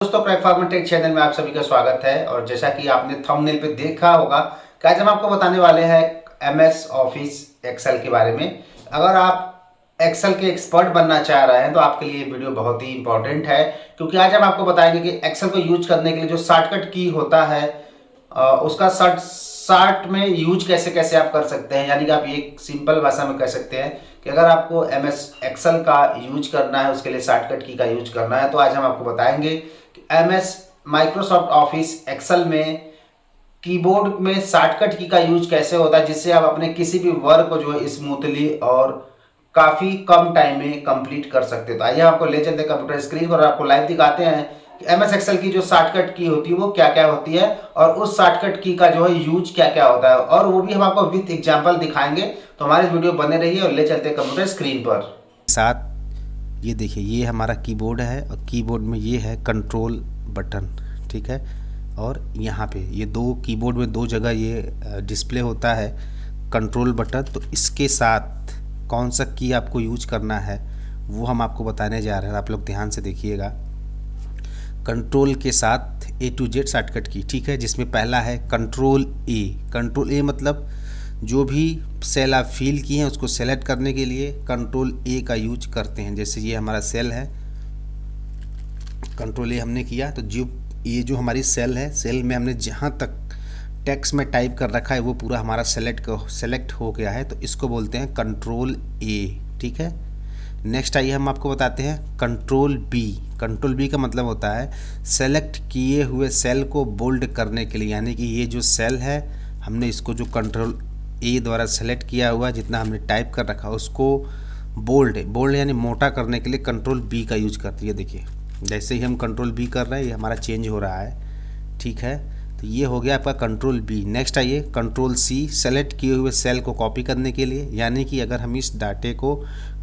दोस्तों, platform take channel में आप सभी का स्वागत है। और जैसा कि आपने थंबनेल पे देखा होगा कि आज हम आपको बताने वाले हैं एमएस ऑफिस एक्सेल के बारे में। अगर आप एक्सेल के एक्सपर्ट बनना चाह रहे हैं तो आपके लिए ये वीडियो बहुत ही इंपॉर्टेंट है, क्योंकि आज हम आपको बताएंगे कि एक्सेल को यूज करने के लिए जो शॉर्टकट की होता है उसका शॉर्ट में यूज कैसे कैसे आप कर सकते हैं। यानी कि आप ये सिंपल भाषा में कह सकते हैं कि अगर आपको एमएस एक्सेल का यूज करना है, उसके लिए शॉर्टकट की का यूज करना है, तो आज हम आपको बताएंगे कि एमएस माइक्रोसॉफ्ट ऑफिस एक्सेल में कीबोर्ड में शॉर्टकट की का यूज कैसे होता है, जिससे आप अपने किसी भी वर्क को जो है स्मूथली और काफ़ी कम टाइम में कंप्लीट कर सकते हैं। तो आइए आपको ले चलते हैं कंप्यूटर स्क्रीन पर, आपको लाइव दिखाते हैं कि एमएस एक्सेल की जो शॉर्टकट की होती है वो क्या क्या होती है और उस शॉर्टकट की का जो है यूज क्या क्या होता है, और वो भी हम आपको विथ एग्जाम्पल दिखाएंगे। तो हमारे वीडियो बने रहिए और ले चलते हैं कंप्यूटर स्क्रीन पर। साथ ये देखिए, ये हमारा कीबोर्ड है और कीबोर्ड में ये है कंट्रोल बटन, ठीक है। और यहाँ पे ये दो कीबोर्ड में दो जगह ये डिस्प्ले होता है कंट्रोल बटन। तो इसके साथ कौन सा की आपको यूज करना है वो हम आपको बताने जा रहे हैं। आप लोग ध्यान से देखिएगा। कंट्रोल के साथ A to Z शॉर्टकट की, ठीक है, जिसमें पहला है कंट्रोल ए। कंट्रोल ए मतलब जो भी सेल आप फिल किए हैं उसको सेलेक्ट करने के लिए कंट्रोल ए का यूज करते हैं। जैसे ये हमारा सेल है, कंट्रोल ए हमने किया तो ये जो हमारी सेल है, सेल में हमने जहाँ तक टेक्स्ट में टाइप कर रखा है वो पूरा हमारा सेलेक्ट हो गया है, तो इसको बोलते हैं कंट्रोल ए, ठीक है। नेक्स्ट आइए हम आपको बताते हैं कंट्रोल बी। कंट्रोल बी का मतलब होता है सेलेक्ट किए हुए सेल को बोल्ड करने के लिए। यानी कि ये जो सेल है हमने इसको जो कंट्रोल ए द्वारा सेलेक्ट किया हुआ जितना हमने टाइप कर रखा उसको बोल्ड यानी मोटा करने के लिए कंट्रोल बी का यूज करती है। देखिए जैसे ही हम कंट्रोल बी कर रहे हैं ये हमारा चेंज हो रहा है, ठीक है। तो ये हो गया आपका कंट्रोल बी। नेक्स्ट आइए कंट्रोल सी, सेलेक्ट किए हुए सेल को कॉपी करने के लिए। यानी कि अगर हम इस डाटे को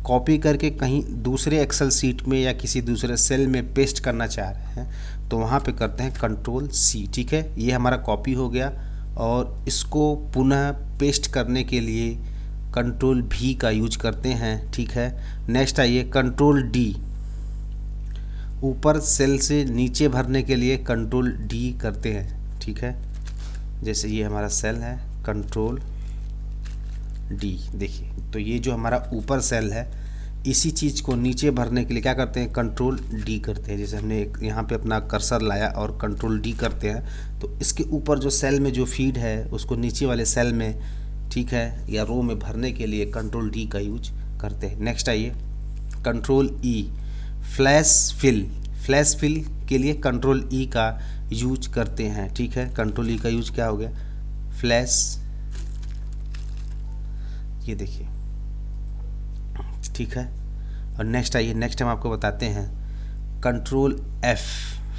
कॉपी करके कहीं दूसरे एक्सेल सीट में या किसी दूसरे सेल में पेस्ट करना चाह रहे हैं तो वहाँ पे करते हैं कंट्रोल सी, ठीक है। ये हमारा कॉपी हो गया और इसको पुनः पेस्ट करने के लिए कंट्रोल भी का यूज करते हैं, ठीक है। नेक्स्ट आइए कंट्रोल डी, ऊपर सेल से नीचे भरने के लिए कंट्रोल डी करते हैं, ठीक है। जैसे ये हमारा सेल है कंट्रोल डी, देखिए तो ये जो हमारा ऊपर सेल है इसी चीज़ को नीचे भरने के लिए क्या करते हैं कंट्रोल डी करते हैं। जैसे हमने यहाँ पे अपना कर्सर लाया और कंट्रोल डी करते हैं तो इसके ऊपर जो सेल में जो फीड है उसको नीचे वाले सेल में, ठीक है, या रो में भरने के लिए कंट्रोल डी का यूज करते हैं। नेक्स्ट आइए कंट्रोल ई, फ्लैश फिल के लिए कंट्रोल ई का यूज करते हैं, ठीक है। कंट्रोल ई का यूज क्या हो गया फ्लैश, ये देखिए, ठीक है। और नेक्स्ट आइए, नेक्स्ट हम आपको बताते हैं कंट्रोल एफ,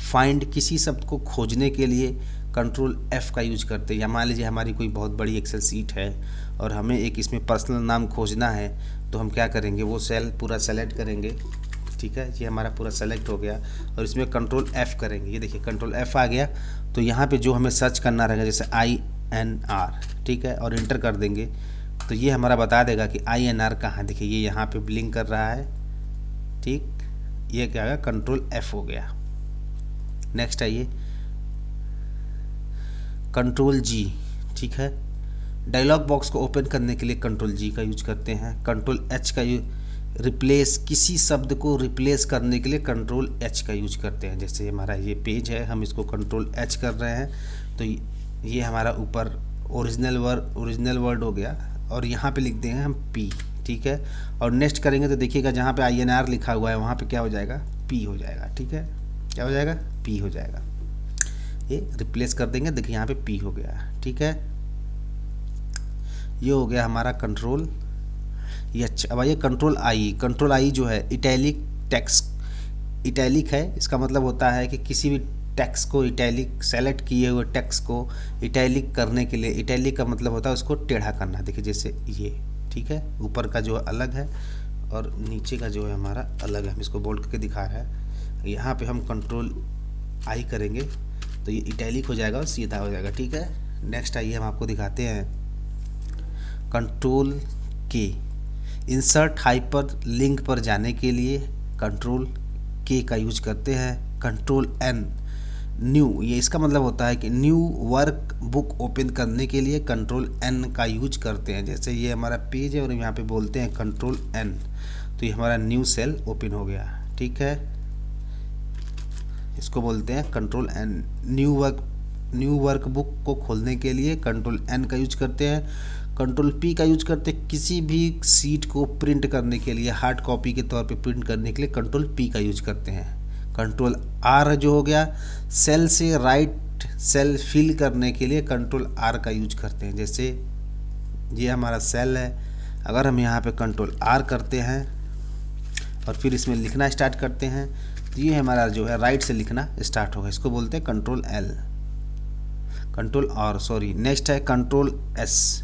फाइंड, किसी शब्द को खोजने के लिए कंट्रोल एफ का यूज करते हैं। या मान लीजिए हमारी कोई बहुत बड़ी एक्सेल सीट है और हमें एक इसमें पर्सनल नाम खोजना है तो हम क्या करेंगे वो सेल पूरा सेलेक्ट करेंगे, ठीक है। ये हमारा पूरा सेलेक्ट हो गया और इसमें कंट्रोल एफ करेंगे। ये देखिए कंट्रोल एफ आ गया तो यहाँ पे जो हमें सर्च करना रहेगा जैसे INR, ठीक है, और इंटर कर देंगे तो ये हमारा बता देगा कि INR कहाँ। देखिए ये यहाँ पे ब्लिंक कर रहा है, ठीक, ये क्या है कंट्रोल एफ हो गया। नेक्स्ट आइए कंट्रोल जी, ठीक है, डायलॉग बॉक्स को ओपन करने के लिए कंट्रोल जी का यूज करते हैं। कंट्रोल एच का रिप्लेस, किसी शब्द को रिप्लेस करने के लिए कंट्रोल एच का यूज करते हैं। जैसे हमारा ये पेज है हम इसको कंट्रोल एच कर रहे हैं तो ये हमारा ऊपर ओरिजिनल वर्ड हो गया और यहाँ पे लिख देंगे हम पी, ठीक है। और नेक्स्ट करेंगे तो देखिएगा जहाँ पे INR लिखा हुआ है वहाँ पे क्या हो जाएगा पी हो जाएगा, ठीक है। क्या हो जाएगा पी हो जाएगा। ये रिप्लेस कर देंगे, देखिए यहाँ पे पी हो गया, ठीक है। ये हो गया हमारा कंट्रोल ये। अच्छा, अब आइए कंट्रोल आई जो है इटैलिक टेक्स्ट, इटैलिक है, इसका मतलब होता है कि किसी भी टेक्स्ट को इटैलिक, सेलेक्ट किए हुए टेक्स्ट को इटैलिक करने के लिए, इटैलिक का मतलब होता है उसको टेढ़ा करना। देखिए जैसे ये, ठीक है, ऊपर का जो अलग है और नीचे का जो है हमारा अलग है। हम इसको बोल्ड करके दिखा रहा है। यहाँ पे हम कंट्रोल आई करेंगे तो ये इटैलिक हो जाएगा और सीधा हो जाएगा, ठीक है। नेक्स्ट आइए हम आपको दिखाते हैं कंट्रोल के, इंसर्ट हाइपर लिंक पर जाने के लिए कंट्रोल के का यूज करते हैं। कंट्रोल एन न्यू, ये इसका मतलब होता है कि न्यू वर्क बुक ओपन करने के लिए कंट्रोल एन का यूज करते हैं। जैसे ये हमारा पेज है और यहाँ पे बोलते हैं कंट्रोल एन, तो ये हमारा न्यू सेल ओपन हो गया। ठीक है, इसको बोलते हैं control N. New workbook को खोलने के लिए कंट्रोल एन का यूज करते हैं। कंट्रोल पी का यूज करते हैं किसी भी सीट को प्रिंट करने के लिए, हार्ड कॉपी के तौर पे प्रिंट करने के लिए कंट्रोल पी का यूज करते हैं। कंट्रोल आर जो हो गया, सेल से राइट सेल फिल करने के लिए कंट्रोल आर का यूज करते हैं। जैसे ये हमारा सेल है, अगर हम यहाँ पे कंट्रोल आर करते हैं और फिर इसमें लिखना स्टार्ट करते हैं तो ये हमारा जो है राइट से लिखना स्टार्ट होगा, इसको बोलते हैं control L, control R sorry. Next है कंट्रोल एस,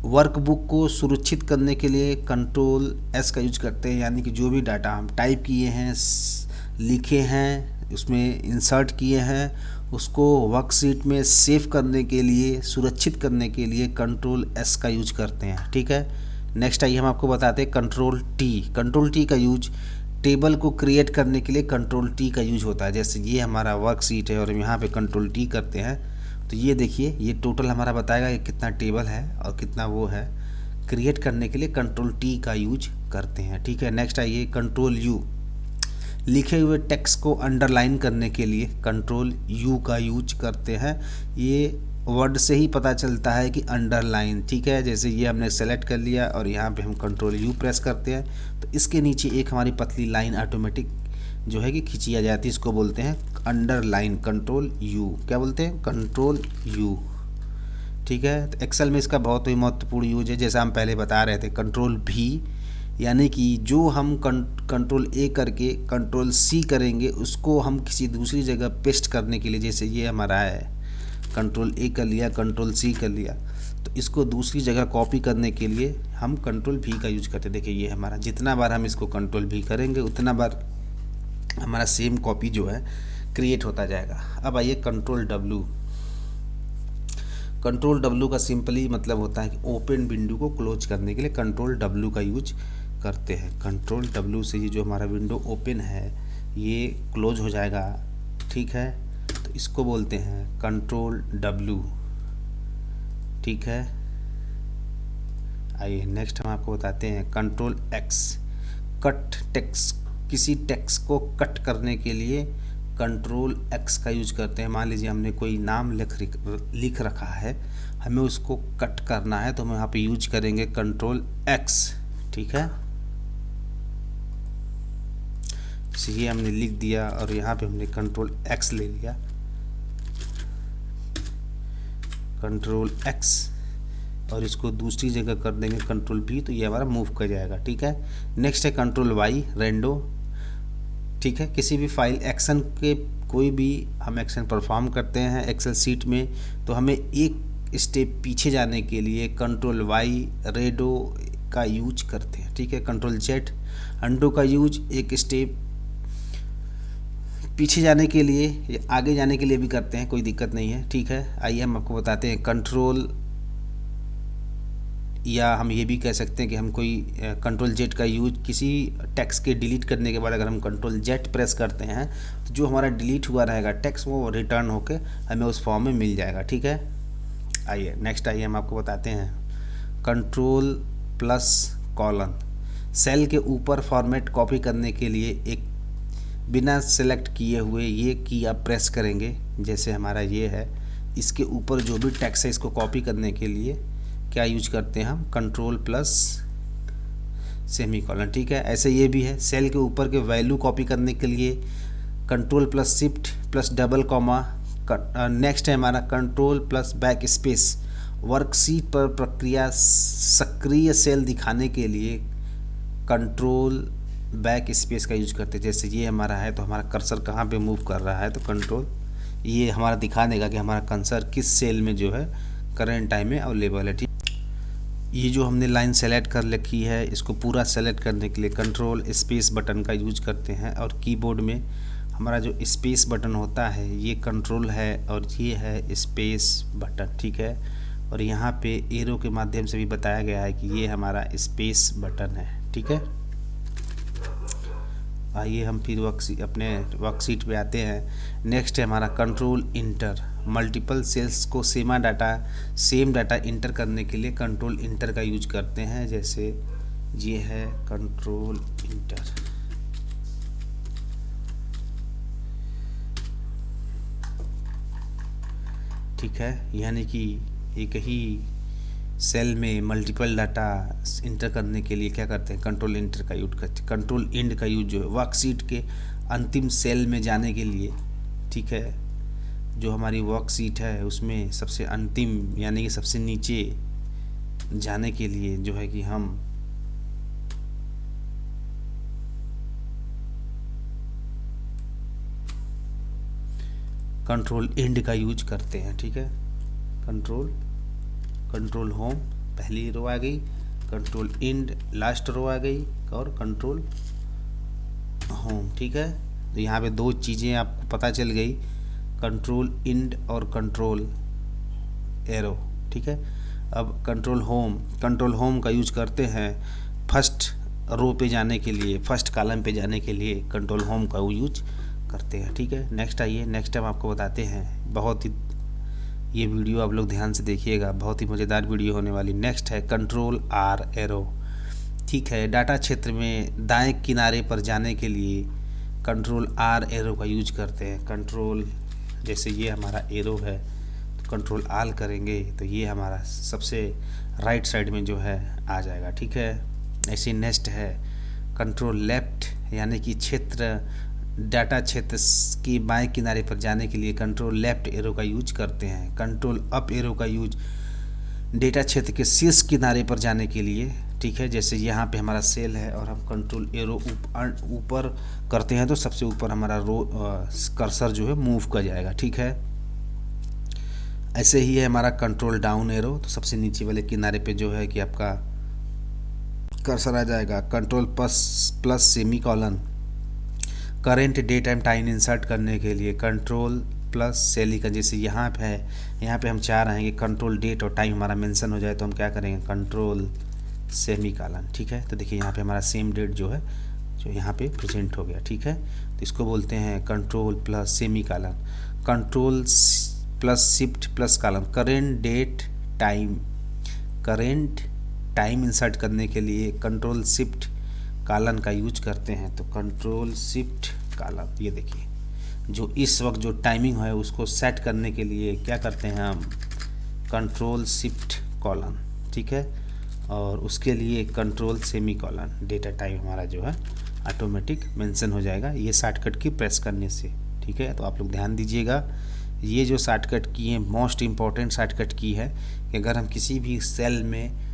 वर्कबुक को सुरक्षित करने के लिए कंट्रोल एस का यूज करते हैं। यानी कि जो भी डाटा हम टाइप किए हैं, लिखे हैं, उसमें इंसर्ट किए हैं, उसको वर्कशीट में सेव करने के लिए, सुरक्षित करने के लिए कंट्रोल एस का यूज करते हैं। ठीक है, नेक्स्ट आइए हम आपको बताते हैं कंट्रोल टी। कंट्रोल टी का यूज टेबल को क्रिएट करने के लिए कंट्रोल टी का यूज होता है। जैसे ये हमारा वर्कशीट है और हम यहाँ पे कंट्रोल टी करते हैं तो ये देखिए ये टोटल हमारा बताएगा कि कितना टेबल है और कितना वो है। क्रिएट करने के लिए कंट्रोल टी का यूज करते हैं। ठीक है, नेक्स्ट आइए कंट्रोल यू, लिखे हुए टेक्स्ट को अंडरलाइन करने के लिए कंट्रोल यू का यूज करते हैं। ये वर्ड से ही पता चलता है कि अंडरलाइन। ठीक है, जैसे ये हमने सेलेक्ट कर लिया और यहाँ पे हम कंट्रोल यू प्रेस करते हैं तो इसके नीचे एक हमारी पतली लाइन ऑटोमेटिक जो है कि खींची आ जाती है, इसको बोलते हैं अंडरलाइन, कंट्रोल यू। क्या बोलते हैं? Control you. ठीक है, तो एक्सेल में इसका बहुत ही महत्वपूर्ण यूज है। जैसा हम पहले बता रहे थे कंट्रोल भी, यानी कि जो हम कंट्रोल ए करके कंट्रोल सी करेंगे उसको हम किसी दूसरी जगह पेस्ट करने के लिए, जैसे ये हमारा है कंट्रोल ए कर लिया, कंट्रोल सी कर लिया, तो इसको दूसरी जगह कॉपी करने के लिए हम कंट्रोल भी का यूज करते हैं। देखिए ये हमारा, जितना बार हम इसको कंट्रोल भी करेंगे उतना बार हमारा सेम कॉपी जो है क्रिएट होता जाएगा। अब आइए कंट्रोल डब्ल्यू। कंट्रोल डब्ल्यू का सिंपली मतलब होता है कि ओपन विंडो को क्लोज करने के लिए कंट्रोल डब्ल्यू का यूज करते हैं। कंट्रोल डब्ल्यू से ये जो हमारा विंडो ओपन है ये क्लोज हो जाएगा। ठीक है, तो इसको बोलते हैं कंट्रोल डब्ल्यू। ठीक है, आइए नेक्स्ट हम आपको बताते हैं कंट्रोल एक्स। कट टेक्स्ट, किसी टेक्स्ट को कट करने के लिए कंट्रोल एक्स का यूज करते हैं। मान लीजिए हमने कोई नाम लिख रखा है, हमें उसको कट करना है तो हम यहाँ पे यूज करेंगे कंट्रोल एक्स। ठीक है, ये हमने लिख दिया और यहाँ पे हमने कंट्रोल एक्स ले लिया, कंट्रोल एक्स, और इसको दूसरी जगह कर देंगे कंट्रोल भी, तो ये हमारा मूव कर जाएगा। ठीक है, नेक्स्ट है कंट्रोल वाई, रेंडो। ठीक है, किसी भी फाइल एक्शन के कोई भी हम एक्शन परफॉर्म करते हैं एक्सेल सीट में तो हमें एक स्टेप पीछे जाने के लिए कंट्रोल वाई रेडो का यूज करते हैं। ठीक है, कंट्रोल जेड अंडो का यूज एक स्टेप पीछे जाने के लिए या आगे जाने के लिए भी करते हैं, कोई दिक्कत नहीं है। ठीक है, आइए हम आपको बताते हैं कंट्रोल, या हम ये भी कह सकते हैं कि हम कोई कंट्रोल जेड का यूज किसी टेक्स्ट के डिलीट करने के बाद अगर हम कंट्रोल जेड प्रेस करते हैं तो जो हमारा डिलीट हुआ रहेगा टेक्स्ट वो रिटर्न होके हमें उस फॉर्म में मिल जाएगा। ठीक है, आइए नेक्स्ट आइए हम आपको बताते हैं कंट्रोल प्लस कॉलन। सेल के ऊपर फॉर्मेट कॉपी करने के लिए एक बिना सेलेक्ट किए हुए ये की आप प्रेस करेंगे, जैसे हमारा ये है, इसके ऊपर जो भी टेक्स्ट है इसको कॉपी करने के लिए क्या यूज करते हैं हम? Control plus semicolon. ठीक है, ऐसे ये भी है, सेल के ऊपर के वैल्यू कॉपी करने के लिए control plus shift plus double comma. Next है हमारा control plus back space. Worksheet पर प्रक्रिया सक्रिय सेल दिखाने के लिए कंट्रोल बैक स्पेस का यूज करते हैं। जैसे ये हमारा है तो हमारा कर्सर कहाँ पे मूव कर रहा है तो कंट्रोल ये हमारा दिखा देगा कि हमारा कर्सर किस सेल में जो है करंट टाइम में अवेलेबल है। ठीक, ये जो हमने लाइन सेलेक्ट कर रखी है इसको पूरा सेलेक्ट करने के लिए कंट्रोल स्पेस बटन का यूज करते हैं। और कीबोर्ड में हमारा जो स्पेस बटन होता है ये कंट्रोल है और ये है स्पेस बटन। ठीक है, और यहाँ पे एरो के माध्यम से भी बताया गया है कि ये हमारा स्पेस बटन है। ठीक है, आइए हम फिर अपने वर्कशीट पे आते हैं। नेक्स्ट है हमारा कंट्रोल इंटर। मल्टीपल सेल्स को सेम डाटा इंटर करने के लिए कंट्रोल इंटर का यूज करते हैं। जैसे ये है कंट्रोल इंटर। ठीक है, यानी कि एक ही सेल में मल्टीपल डाटा इंटर करने के लिए क्या करते हैं, कंट्रोल इंटर का यूज करते हैं। कंट्रोल इंड का यूज जो है वर्कशीट के अंतिम सेल में जाने के लिए, ठीक है, जो हमारी वर्कशीट है उसमें सबसे अंतिम यानी कि सबसे नीचे जाने के लिए जो है कि हम कंट्रोल इंड का यूज करते हैं। ठीक है, कंट्रोल होम पहली रो आ गई, कंट्रोल इंड लास्ट रो आ गई और कंट्रोल होम। ठीक है, तो यहाँ पे दो चीज़ें आपको पता चल गई, कंट्रोल इंड और कंट्रोल एरो। ठीक है, अब कंट्रोल होम का यूज करते हैं फर्स्ट रो पे जाने के लिए, फर्स्ट कॉलम पे जाने के लिए कंट्रोल होम का यूज करते हैं। ठीक है, नेक्स्ट आइए, नेक्स्ट हम आपको बताते हैं, बहुत ही ये वीडियो आप लोग ध्यान से देखिएगा, बहुत ही मज़ेदार वीडियो होने वाली। नेक्स्ट है कंट्रोल आर एरो। ठीक है, डाटा क्षेत्र में दाएं किनारे पर जाने के लिए कंट्रोल आर एरो का यूज करते हैं। कंट्रोल जैसे ये हमारा एरो है तो कंट्रोल आल करेंगे तो ये हमारा सबसे राइट साइड में जो है आ जाएगा। ठीक है, ऐसे नेक्स्ट है कंट्रोल लेफ्ट, यानी कि डाटा क्षेत्र के बाएं किनारे पर जाने के लिए कंट्रोल लेफ्ट एरो का यूज करते हैं। कंट्रोल अप एरो का यूज डेटा क्षेत्र के शीर्ष किनारे पर जाने के लिए। ठीक है, जैसे यहाँ पे हमारा सेल है और हम कंट्रोल एरो ऊपर करते हैं तो सबसे ऊपर हमारा कर्सर जो है मूव कर जाएगा। ठीक है, ऐसे ही है हमारा कंट्रोल डाउन एरो, तो सबसे नीचे वाले किनारे पे जो है कि आपका कर्सर आ जाएगा। Control plus semicolon current date and time insert करने के लिए कंट्रोल प्लस सेलिकन, जैसे यहाँ पे है, यहाँ पे हम चाह रहे हैं कि कंट्रोल डेट और टाइम हमारा मेंशन हो जाए तो हम क्या करेंगे, कंट्रोल सेमी कॉलन। ठीक है, तो देखिए यहाँ पे हमारा सेम डेट जो है जो यहाँ पे प्रेजेंट हो गया। ठीक है, तो इसको बोलते हैं control plus semi colon. Control plus shift plus colon current time insert करने के लिए कंट्रोल शिफ्ट कॉलन का यूज करते हैं। तो कंट्रोल शिफ्ट कॉलन, ये देखिए जो इस वक्त जो टाइमिंग है उसको सेट करने के लिए क्या करते हैं हम, कंट्रोल शिफ्ट कॉलन। ठीक है, और उसके लिए control semi colon, data time हमारा जो है ऑटोमेटिक मेंशन हो जाएगा ये शॉर्टकट की प्रेस करने से। ठीक है, तो आप लोग ध्यान दीजिएगा, ये जो शॉर्टकट की है मोस्ट इम्पॉर्टेंट शॉर्टकट की है कि अगर हम किसी भी सेल में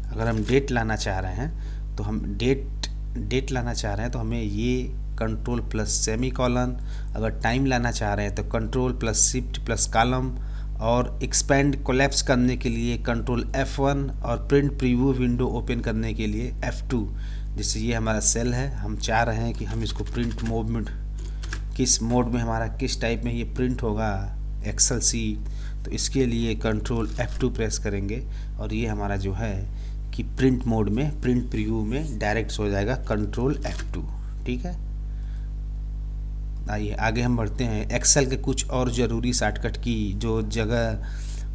अगर हम डेट लाना चाह रहे हैं तो हम डेट लाना चाह रहे हैं तो हमें ये कंट्रोल प्लस सेमी कॉलन, अगर टाइम लाना चाह रहे हैं तो control plus shift plus column, और एक्सपेंड कोलैप्स करने के लिए कंट्रोल F1 और प्रिंट प्रीव्यू विंडो ओपन करने के लिए F2। जैसे ये हमारा सेल है, हम चाह रहे हैं कि हम इसको प्रिंट मोड में किस मोड में हमारा किस टाइप में ये प्रिंट होगा एक्सेल सीट, तो इसके लिए कंट्रोल F2 प्रेस करेंगे और ये हमारा जो है कि प्रिंट मोड में प्रिंट प्रीव्यू में डायरेक्ट हो जाएगा कंट्रोल F2। ठीक है, आइए आगे हम बढ़ते हैं। एक्सेल के कुछ और ज़रूरी शॉर्टकट की जो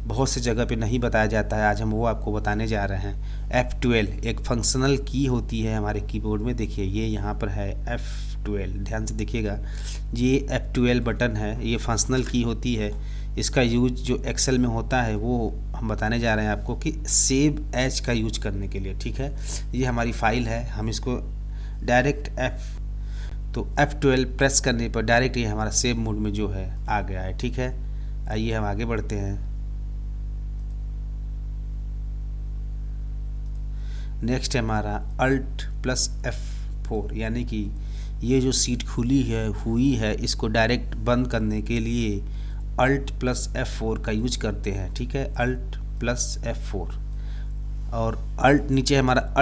बहुत से जगह पे नहीं बताया जाता है, आज हम वो आपको बताने जा रहे हैं। F12 एक फंक्शनल की होती है हमारे कीबोर्ड में, देखिए ये यहाँ पर है F12, ध्यान से देखिएगा, ये F12 बटन है, ये फंक्शनल की होती है। इसका यूज जो एक्सेल में होता है वो हम बताने जा रहे हैं आपको कि सेव एज का यूज करने के लिए। ठीक है, ये हमारी फाइल है, हम इसको डायरेक्ट F12 प्रेस करने पर डायरेक्ट ये हमारा सेव मोड में जो है आ गया है। ठीक है, आइए हम आगे बढ़ते हैं। नेक्स्ट है हमारा Alt प्लस F4, यानी कि ये जो सीट हुई है इसको डायरेक्ट बंद करने के लिए Alt प्लस F4 का यूज करते हैं। ठीक है, Alt प्लस F4, और Alt नीचे हमारा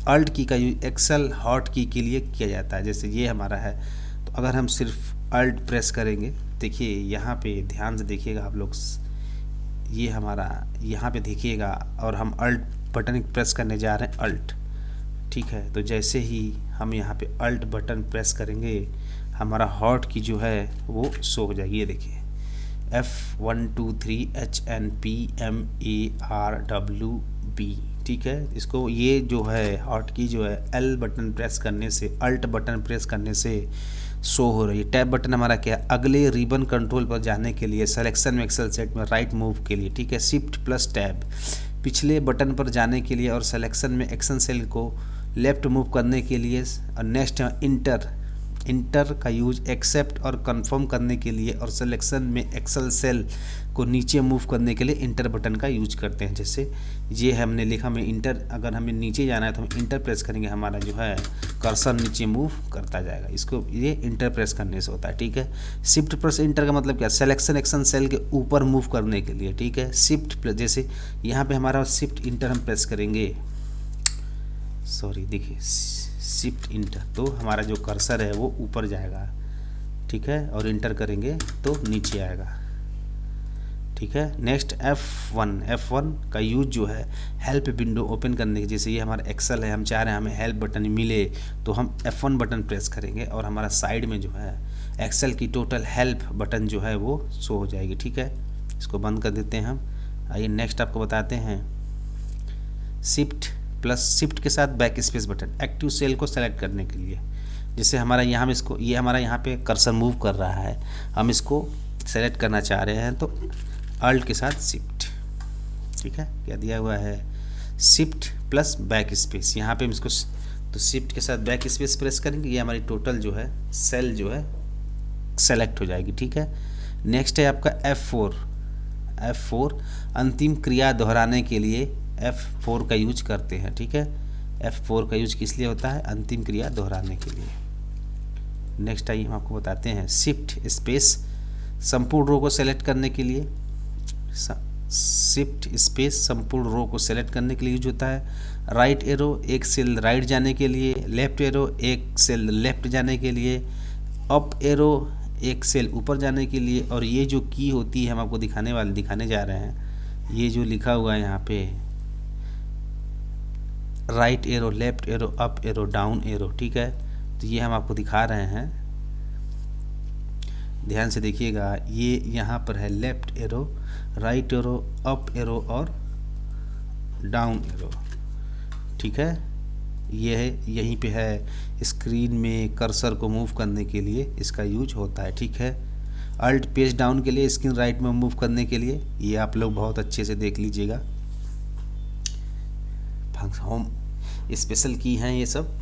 Alt की का यूज एक्सेल हॉट की के लिए किया जाता है। जैसे ये हमारा है तो अगर हम सिर्फ Alt प्रेस करेंगे, देखिए यहाँ पे ध्यान से देखिएगा आप लोग, ये हमारा यहाँ पे देखिएगा और हम Alt बटन प्रेस करने जा रहे हैं Alt। ठीक है। तो जैसे ही हम यहाँ पे अल्ट बटन प्रेस करेंगे हमारा हॉट की जो है वो शो हो जाएगी। ये देखिए F123HNPMARWB, ठीक है। इसको ये जो है हॉट की जो है L बटन प्रेस करने से, अल्ट बटन प्रेस करने से शो हो रही है। टैब बटन हमारा क्या है, अगले रिबन कंट्रोल पर जाने के लिए, सिलेक्शन में एक्सेल सेट में राइट मूव के लिए, ठीक है। शिफ्ट प्लस टैब पिछले बटन पर जाने के लिए और सिलेक्शन में एक्शन सेल को लेफ्ट मूव करने के लिए। और नेक्स्ट इंटर का यूज एक्सेप्ट और कंफर्म करने के लिए, और सिलेक्शन में एक्सेल सेल को नीचे मूव करने के लिए इंटर बटन का यूज करते हैं। जैसे ये हमने लिखा में इंटर, अगर हमें नीचे जाना है तो हम इंटर प्रेस करेंगे, हमारा जो है कर्सर नीचे मूव करता जाएगा। इसको ये इंटर प्रेस करने से होता है, ठीक है। शिफ्ट प्लस इंटर का मतलब क्या, सिलेक्शन एक्शन सेल के ऊपर मूव करने के लिए, ठीक है। शिफ्ट प्लस, जैसे यहाँ पे हमारा शिफ्ट इंटर हम प्रेस करेंगे, सॉरी देखिए शिफ्ट इंटर, तो हमारा जो कर्सर है वो ऊपर जाएगा, ठीक है। और इंटर करेंगे तो नीचे आएगा, ठीक है। नेक्स्ट F1 का यूज जो है हेल्प विंडो ओपन करने के, जैसे ये हमारा एक्सेल है, हम चाह रहे हैं हमें हेल्प बटन मिले तो हम F1 बटन प्रेस करेंगे और हमारा साइड में जो है एक्सेल की टोटल हेल्प बटन जो है वो शो हो जाएगी, ठीक है। इसको बंद कर देते हैं हम। आइए नेक्स्ट आपको बताते हैं शिफ्ट प्लस शिफ्ट के साथ backspace button active cell को सेलेक्ट करने के लिए। जैसे हमारा यहाँ हम इसको, ये हमारा यहाँ पे कर्सर मूव कर रहा है, हम इसको सेलेक्ट करना चाह रहे हैं तो अल्ट के साथ शिफ्ट, ठीक है। क्या दिया हुआ है, शिफ्ट प्लस बैक स्पेस, यहाँ पे हम इसको तो शिफ्ट के साथ बैक स्पेस प्रेस करेंगे, ये हमारी टोटल जो है सेल जो है सेलेक्ट हो जाएगी, ठीक है। नेक्स्ट है आपका F4 अंतिम क्रिया दोहराने के लिए F4 का यूज करते हैं, ठीक है। F4 का यूज किस लिए होता है, अंतिम क्रिया दोहराने के लिए। नेक्स्ट आइए हम आपको बताते हैं शिफ्ट स्पेस संपूर्ण रो को सेलेक्ट करने के लिए, शिफ्ट स्पेस संपूर्ण रो को सेलेक्ट करने के लिए यूज होता है। राइट एरो एक सेल राइट जाने के लिए, लेफ्ट एरो एक सेल लेफ्ट जाने के लिए, अप एरो एक सेल ऊपर जाने के लिए। और ये जो की होती है हम आपको दिखाने जा रहे हैं, ये जो लिखा हुआ है यहाँ पे right arrow, left arrow, up arrow, down arrow, ठीक है। तो ये हम आपको दिखा रहे हैं, ध्यान से देखिएगा। ये यहाँ पर है left arrow, right arrow, up arrow और डाउन एरो, ठीक है। ये है यहीं पे है, स्क्रीन में कर्सर को मूव करने के लिए इसका यूज होता है, ठीक है। अल्ट पेज डाउन के लिए, स्क्रीन राइट में मूव करने के लिए, ये आप लोग बहुत अच्छे से देख लीजिएगा। होम स्पेशल की हैं ये सब,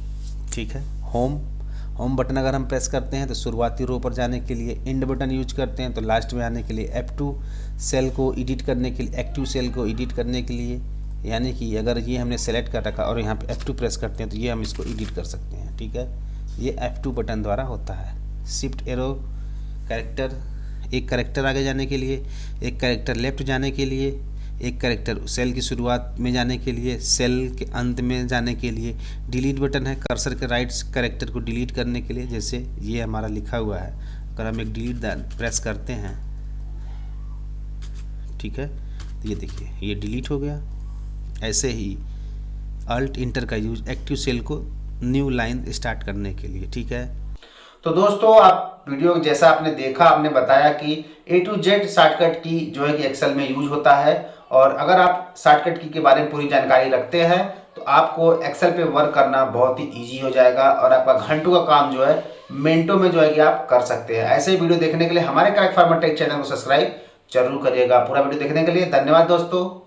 ठीक है। होम बटन अगर हम प्रेस करते हैं तो शुरुआती रो पर जाने के लिए, एंड बटन यूज करते हैं तो लास्ट में आने के लिए, F2 सेल को एडिट करने के लिए, एक्टिव सेल को एडिट करने के लिए, यानी कि अगर ये हमने सेलेक्ट कर रखा और यहाँ पे F2 प्रेस करते हैं तो ये हम इसको एडिट कर सकते हैं, ठीक है। ये F2 बटन द्वारा होता है। शिफ्ट एरो कैरेक्टर, एक कैरेक्टर आगे जाने के लिए, एक कैरेक्टर लेफ्ट जाने के लिए, एक कैरेक्टर सेल की शुरुआत में जाने के लिए, सेल के अंत में जाने के लिए। डिलीट बटन है कर्सर के राइट कैरेक्टर को डिलीट करने के लिए, जैसे ये हमारा लिखा हुआ है, अगर हम एक डिलीट प्रेस करते हैं, ठीक है, तो ये देखिए ये डिलीट हो गया। ऐसे ही अल्ट इंटर का यूज एक्टिव सेल को न्यू लाइन स्टार्ट करने के लिए, ठीक है। तो दोस्तों आप वीडियो जैसा आपने देखा, आपने बताया कि A to Z शॉर्टकट की जो है कि एक्सेल में यूज होता है। और अगर आप शॉर्टकट की के बारे में पूरी जानकारी रखते हैं तो आपको एक्सेल पे वर्क करना बहुत ही इजी हो जाएगा और आपका घंटों का काम जो है मिनटों में जो है कि आप कर सकते हैं। ऐसे ही वीडियो देखने के लिए हमारे क्रैक फार्मर टेक चैनल को सब्सक्राइब जरूर करिएगा। पूरा वीडियो देखने के लिए धन्यवाद दोस्तों।